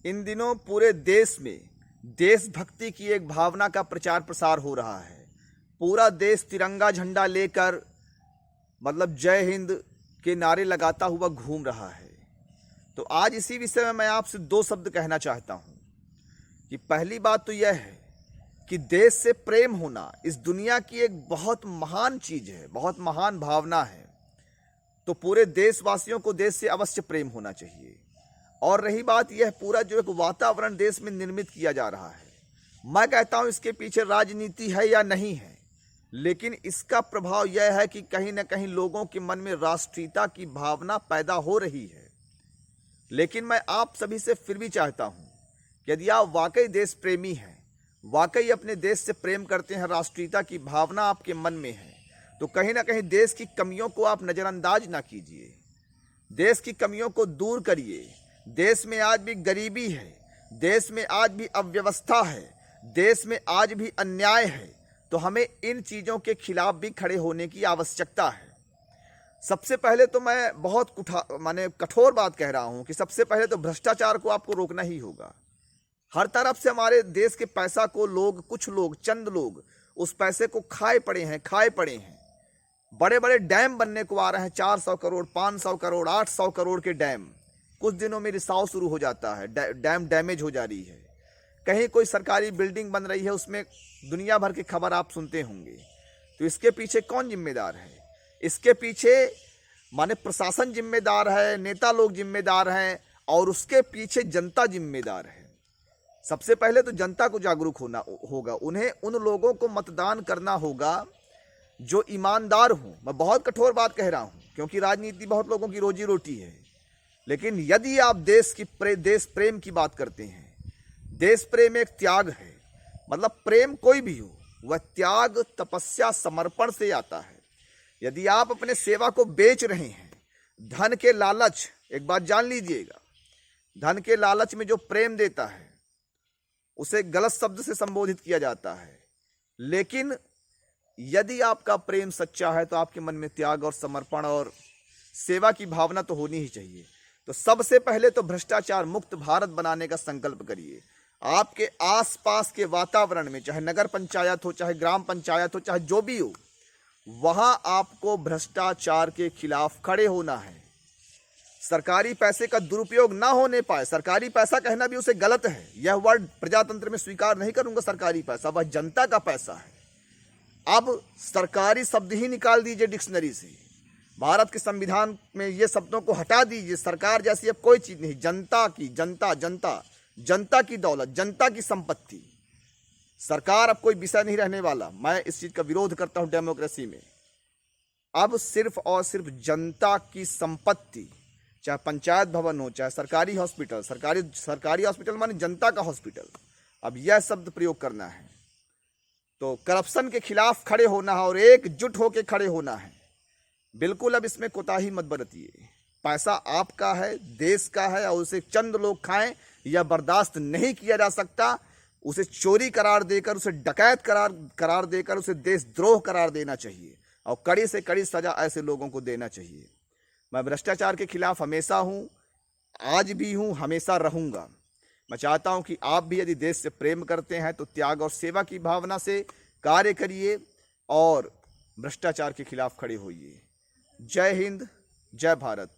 इन दिनों पूरे देश में देशभक्ति की एक भावना का प्रचार प्रसार हो रहा है। पूरा देश तिरंगा झंडा लेकर मतलब जय हिंद के नारे लगाता हुआ घूम रहा है। तो आज इसी विषय में मैं आपसे दो शब्द कहना चाहता हूं कि पहली बात तो यह है कि देश से प्रेम होना इस दुनिया की एक बहुत महान चीज है, बहुत महान भावना है। तो पूरे देशवासियों को देश से अवश्य प्रेम होना चाहिए। और रही बात यह पूरा जो एक वातावरण देश में निर्मित किया जा रहा है, मैं कहता हूं इसके पीछे राजनीति है या नहीं है, लेकिन इसका प्रभाव यह है कि कहीं ना कहीं लोगों के मन में राष्ट्रीयता की भावना पैदा हो रही है। लेकिन मैं आप सभी से फिर भी चाहता हूं कि यदि आप वाकई देश प्रेमी हैं, वाकई अपने देश से प्रेम करते हैं, राष्ट्रीयता की भावना आपके मन में है, तो कहीं ना कहीं देश की कमियों को आप नज़रअंदाज ना कीजिए। देश की कमियों को दूर करिए। देश में आज भी गरीबी है, देश में आज भी अव्यवस्था है, देश में आज भी अन्याय है। तो हमें इन चीज़ों के खिलाफ भी खड़े होने की आवश्यकता है। सबसे पहले तो मैं बहुत कठोर बात कह रहा हूं कि सबसे पहले तो भ्रष्टाचार को आपको रोकना ही होगा। हर तरफ से हमारे देश के पैसा को कुछ लोग, चंद लोग उस पैसे को खाए पड़े हैं। बड़े बड़े डैम बनने को आ रहे हैं, 400 करोड़, 500 करोड़, 800 करोड़ के डैम। कुछ दिनों में रिसाव शुरू हो जाता है, डैम डैमेज हो जा रही है। कहीं कोई सरकारी बिल्डिंग बन रही है, उसमें दुनिया भर की खबर आप सुनते होंगे। तो इसके पीछे कौन जिम्मेदार है? इसके पीछे प्रशासन जिम्मेदार है, नेता लोग जिम्मेदार हैं, और उसके पीछे जनता जिम्मेदार है। सबसे पहले तो जनता को जागरूक होना होगा। उन्हें उन लोगों को मतदान करना होगा जो ईमानदार हों। मैं बहुत कठोर बात कह रहा हूं क्योंकि राजनीति बहुत लोगों की रोजी रोटी है। लेकिन यदि आप देश प्रेम की बात करते हैं, देश प्रेम एक त्याग है। मतलब प्रेम कोई भी हो, वह त्याग, तपस्या, समर्पण से आता है। यदि आप अपने सेवा को बेच रहे हैं धन के लालच, एक बात जान लीजिएगा, धन के लालच में जो प्रेम देता है उसे गलत शब्द से संबोधित किया जाता है। लेकिन यदि आपका प्रेम सच्चा है तो आपके मन में त्याग और समर्पण और सेवा की भावना तो होनी ही चाहिए। तो सबसे पहले तो भ्रष्टाचार मुक्त भारत बनाने का संकल्प करिए। आपके आसपास के वातावरण में, चाहे नगर पंचायत हो, चाहे ग्राम पंचायत हो, चाहे जो भी हो, वहां आपको भ्रष्टाचार के खिलाफ खड़े होना है। सरकारी पैसे का दुरुपयोग ना होने पाए। सरकारी पैसा कहना भी उसे गलत है, यह वर्ड प्रजातंत्र में स्वीकार नहीं करूंगा। सरकारी पैसा वह जनता का पैसा है। अब सरकारी शब्द ही निकाल दीजिए डिक्शनरी से। भारत के संविधान में ये शब्दों को हटा दीजिए। सरकार जैसी अब कोई चीज नहीं। जनता की, जनता की दौलत, जनता की संपत्ति। सरकार अब कोई विषय नहीं रहने वाला। मैं इस चीज का विरोध करता हूं डेमोक्रेसी में। अब सिर्फ और सिर्फ जनता की संपत्ति, चाहे पंचायत भवन हो, चाहे सरकारी हॉस्पिटल, सरकारी हॉस्पिटल माने जनता का हॉस्पिटल, अब यह शब्द प्रयोग करना है। तो करप्शन के खिलाफ खड़े होना है और एकजुट होकर खड़े होना है। बिल्कुल अब इसमें कोताही मत बरतिए। पैसा आपका है, देश का है, और उसे चंद लोग खाएं यह बर्दाश्त नहीं किया जा सकता। उसे चोरी करार देकर, उसे डकैत करार देकर, उसे देशद्रोह करार देना चाहिए और कड़ी से कड़ी सजा ऐसे लोगों को देना चाहिए। मैं भ्रष्टाचार के खिलाफ हमेशा हूँ, आज भी हूँ, हमेशा रहूँगा। मैं चाहता हूँ कि आप भी यदि देश से प्रेम करते हैं तो त्याग और सेवा की भावना से कार्य करिए और भ्रष्टाचार के खिलाफ खड़े होइए। जय हिंद, जय भारत।